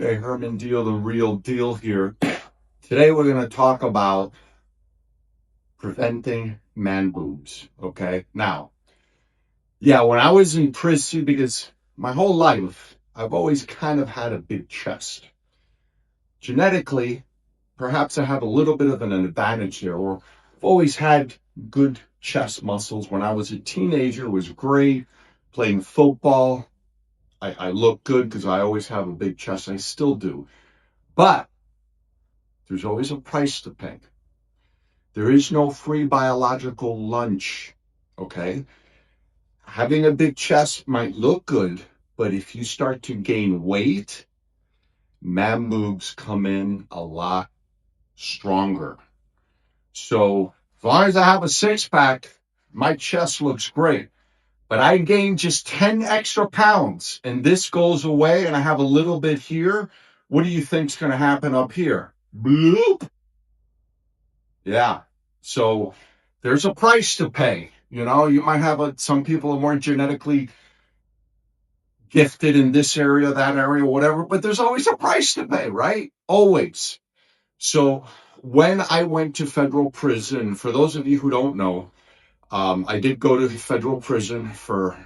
Okay, Herman Deal, the real deal here. Today we're going to talk about preventing man boobs. Okay, now, yeah, when I was in prison, because my whole life I've always kind of had a big chest. Genetically, perhaps I have a little bit of an advantage here, or I've always had good chest muscles. When I was a teenager, it was great playing football. I look good because I always have a big chest. I still do. But there's always a price to pay. There is no free biological lunch. Okay. Having a big chest might look good, but if you start to gain weight, man boobs come in a lot stronger. So as long as I have a six pack, my chest looks great. But I gain just 10 extra pounds and this goes away and I have a little bit here. What do you think's going to happen up here? Bloop. Yeah. So there's a price to pay. You know, you might have some people are more genetically gifted in this area, that area, whatever, but there's always a price to pay, right? Always. So when I went to federal prison, for those of you who don't know, I did go to federal prison for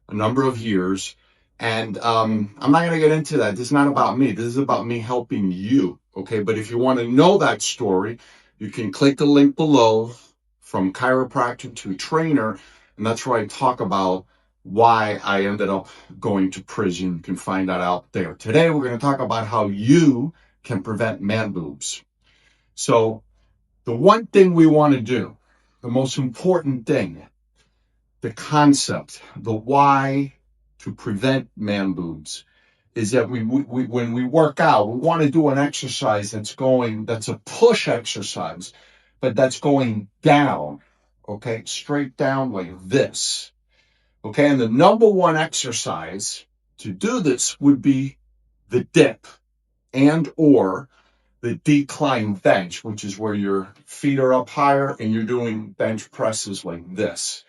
a number of years. And I'm not going to get into that. This is not about me. This is about me helping you. Okay. But if you want to know that story, you can click the link below from chiropractor to trainer. And that's where I talk about why I ended up going to prison. You can find that out there. Today, we're going to talk about how you can prevent man boobs. So, the one thing we want to do, the most important thing, the concept, the why to prevent man boobs is that we when we work out, we want to do an exercise that's a push exercise, but that's going down, okay, straight down like this, okay. And the number one exercise to do this would be the dip and or the decline bench, which is where your feet are up higher and you're doing bench presses like this.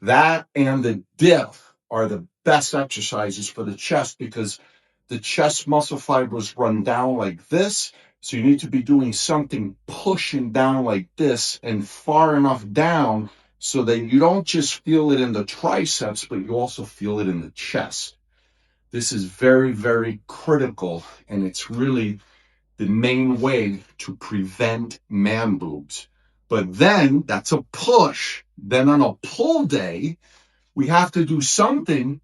That and the dip are the best exercises for the chest because the chest muscle fibers run down like this. So you need to be doing something pushing down like this and far enough down so that you don't just feel it in the triceps, but you also feel it in the chest. This is very, very critical, and it's really the main way to prevent man boobs. But then that's a push. Then on a pull day, we have to do something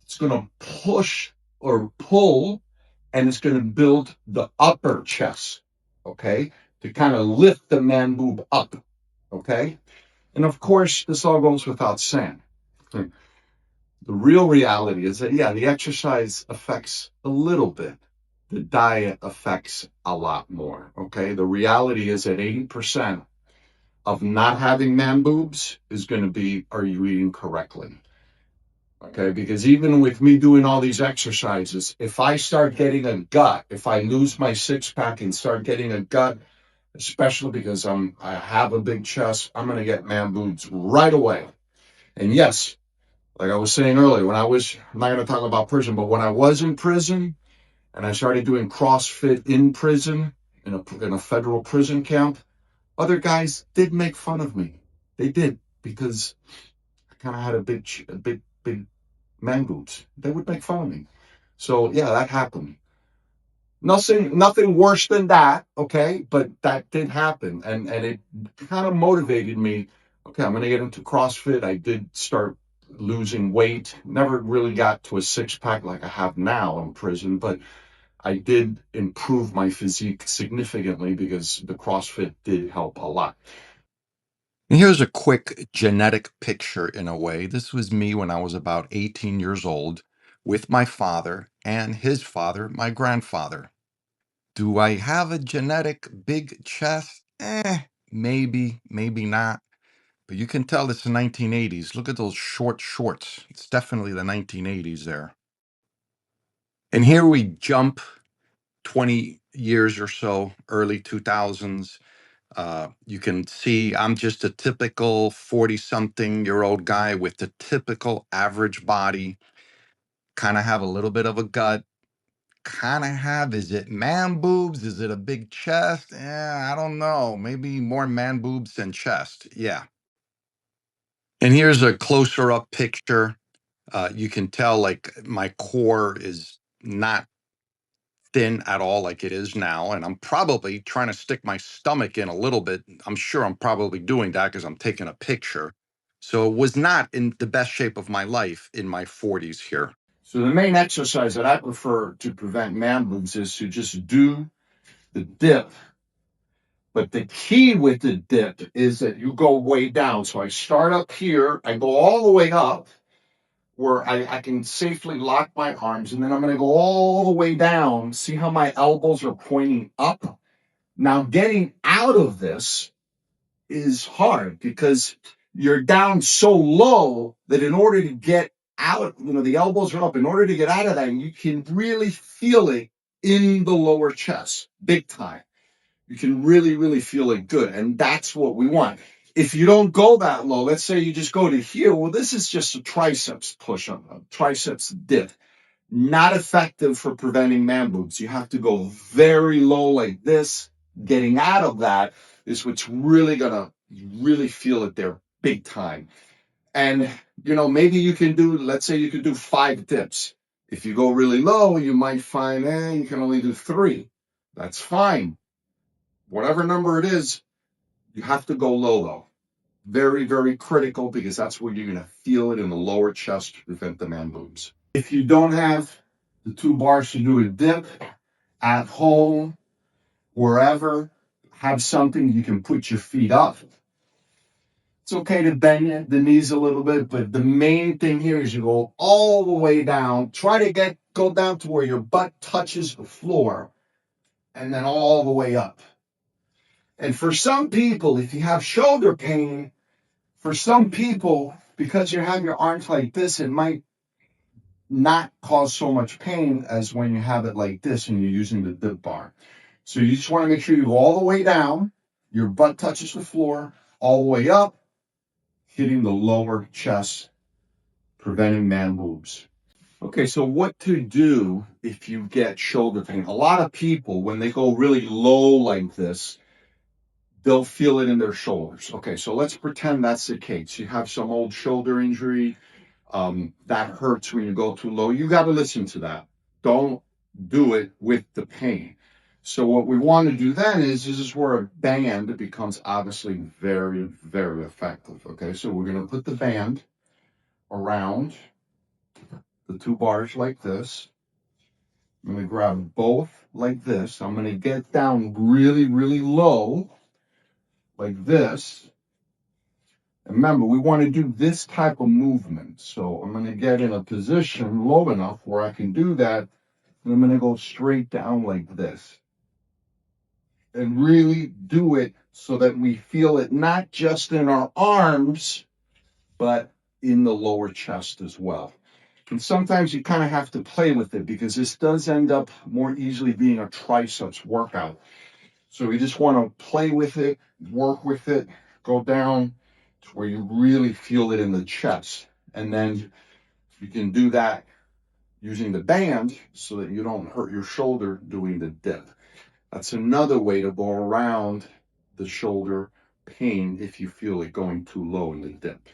that's going to push or pull, and it's going to build the upper chest, okay, to kind of lift the man boob up, okay. And of course, this all goes without saying. The real reality is that, yeah, the exercise affects a little bit. The diet affects a lot more, okay. The reality is that 80% of not having man boobs is going to be, are you eating correctly? Okay, because even with me doing all these exercises, if I start getting a gut, if I lose my six pack and start getting a gut, especially because I have a big chest, I'm gonna get man boobs right away. And yes, like I was saying earlier, I'm not gonna talk about prison, but when I was in prison and I started doing CrossFit in prison in a federal prison camp, other guys did make fun of me. They did because I kind of had a big man boobs. They would make fun of me. So yeah, that happened. Nothing worse than that, okay? But that did happen, and it kind of motivated me. Okay, I'm gonna get into CrossFit. I did start losing weight. Never really got to a six pack like I have now in prison, but I did improve my physique significantly because the CrossFit did help a lot. And here's a quick genetic picture in a way. This was me when I was about 18 years old with my father and his father, my grandfather. Do I have a genetic big chest? Maybe, maybe not. But you can tell it's the 1980s. Look at those short shorts. It's definitely the 1980s there. And here we jump 20 years or so, early 2000s. You can see I'm just a typical 40-something-year-old guy with the typical average body, kind of have a little bit of a gut, kind of have. Is it man boobs? Is it a big chest? I don't know. Maybe more man boobs than chest. Yeah. And here's a closer up picture. You can tell like my core is not thin at all like it is now. And I'm probably trying to stick my stomach in a little bit. I'm sure I'm probably doing that because I'm taking a picture. So it was not in the best shape of my life in my 40s here. So the main exercise that I prefer to prevent man boobs is to just do the dip. But the key with the dip is that you go way down. So I start up here, I go all the way up where I can safely lock my arms, and then I'm going to go all the way down. See how my elbows are pointing up? Now, getting out of this is hard because you're down so low that in order to get out, the elbows are up. In order to get out of that, you can really feel it in the lower chest, big time. You can really, really feel it good. And that's what we want. If you don't go that low, let's say you just go to here. Well, this is just a triceps push up, a triceps dip. Not effective for preventing man boobs. You have to go very low like this. Getting out of that is what's really going to really feel it there big time. And, maybe you can do, let's say you could do 5 dips. If you go really low, you might find, you can only do 3. That's fine. Whatever number it is, you have to go low though. Very, very critical because that's where you're going to feel it in the lower chest to prevent the man boobs. If you don't have the 2 bars to do a dip at home, wherever, have something you can put your feet up. It's okay to bend the knees a little bit, but the main thing here is you go all the way down. Try to go down to where your butt touches the floor and then all the way up. And for some people, if you have shoulder pain, for some people, because you have your arms like this, it might not cause so much pain as when you have it like this and you're using the dip bar. So you just want to make sure you go all the way down, your butt touches the floor, all the way up, hitting the lower chest, preventing man boobs. Okay, so what to do if you get shoulder pain? A lot of people, when they go really low like this, they'll feel it in their shoulders. Okay, so let's pretend that's the case. You have some old shoulder injury that hurts when you go too low. You got to listen to that. Don't do it with the pain. So what we want to do then is this is where a band becomes obviously very, very effective. Okay, so we're going to put the band around the 2 bars like this. I'm going to grab both like this. I'm going to get down really, really low like this. And remember, we want to do this type of movement. So I'm going to get in a position low enough where I can do that. And I'm going to go straight down like this. And really do it so that we feel it not just in our arms, but in the lower chest as well. And sometimes you kind of have to play with it because this does end up more easily being a triceps workout. So we just want to play with it, work with it, go down to where you really feel it in the chest. And then you can do that using the band so that you don't hurt your shoulder doing the dip. That's another way to go around the shoulder pain if you feel it going too low in the dip.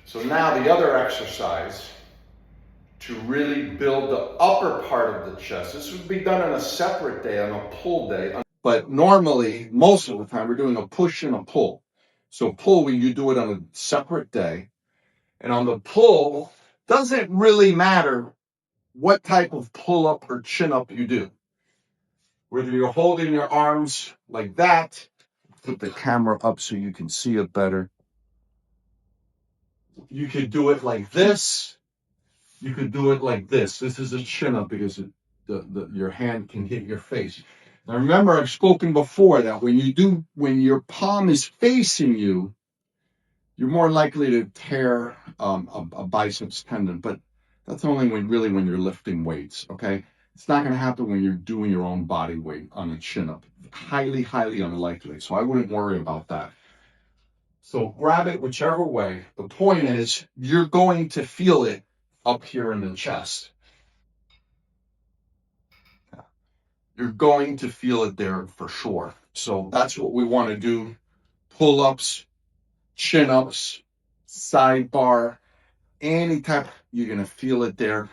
So now the other exercise to really build the upper part of the chest. This would be done on a separate day, on a pull day. But normally, most of the time, we're doing a push and a pull. So pull, when you do it on a separate day. And on the pull, doesn't really matter what type of pull up or chin up you do. Whether you're holding your arms like that, put the camera up so you can see it better. You could do it like this. You could do it like this. This is a chin up because your hand can hit your face. Now remember, I've spoken before that when your palm is facing you, you're more likely to tear a biceps tendon. But that's only when you're lifting weights. Okay, it's not going to happen when you're doing your own body weight on a chin up. Highly, highly unlikely. So I wouldn't worry about that. So grab it whichever way. The point is, you're going to feel it up here in the chest. you're going to feel it there for sure. So that's what we want to do. Pull-ups, chin-ups, sidebar, any type, you're going to feel it there.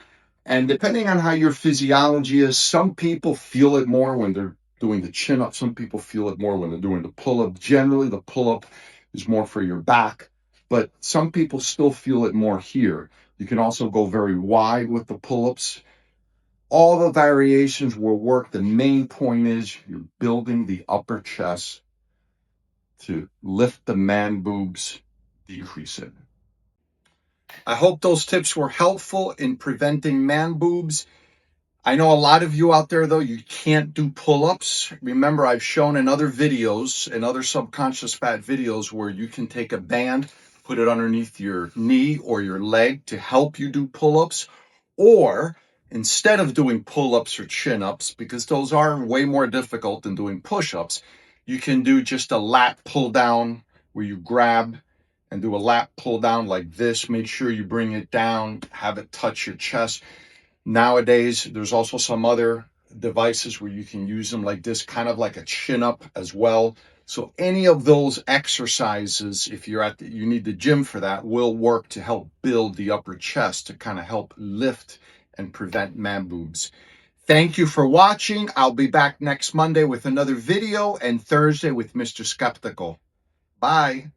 And depending on how your physiology is, some people feel it more when they're doing the chin up. Some people feel it more when they're doing the pull up. Generally, the pull up is more for your back, but some people still feel it more here. You can also go very wide with the pull ups. All the variations will work. The main point is you're building the upper chest to lift the man boobs, decrease it. I hope those tips were helpful in preventing man boobs. I know a lot of you out there, though, you can't do pull-ups. Remember, I've shown in other videos, in other subconscious fat videos, where you can take a band, put it underneath your knee or your leg to help you do pull-ups. Or instead of doing pull-ups or chin-ups, because those are way more difficult than doing push-ups, you can do just a lat pull-down where you grab and do a lat pull-down like this. Make sure you bring it down, have it touch your chest. Nowadays, there's also some other devices where you can use them like this, kind of like a chin up as well. So any of those exercises, if you're you need the gym for that, will work to help build the upper chest to kind of help lift and prevent man boobs. Thank you for watching. I'll be back next Monday with another video and Thursday with Mr. Skeptical. Bye.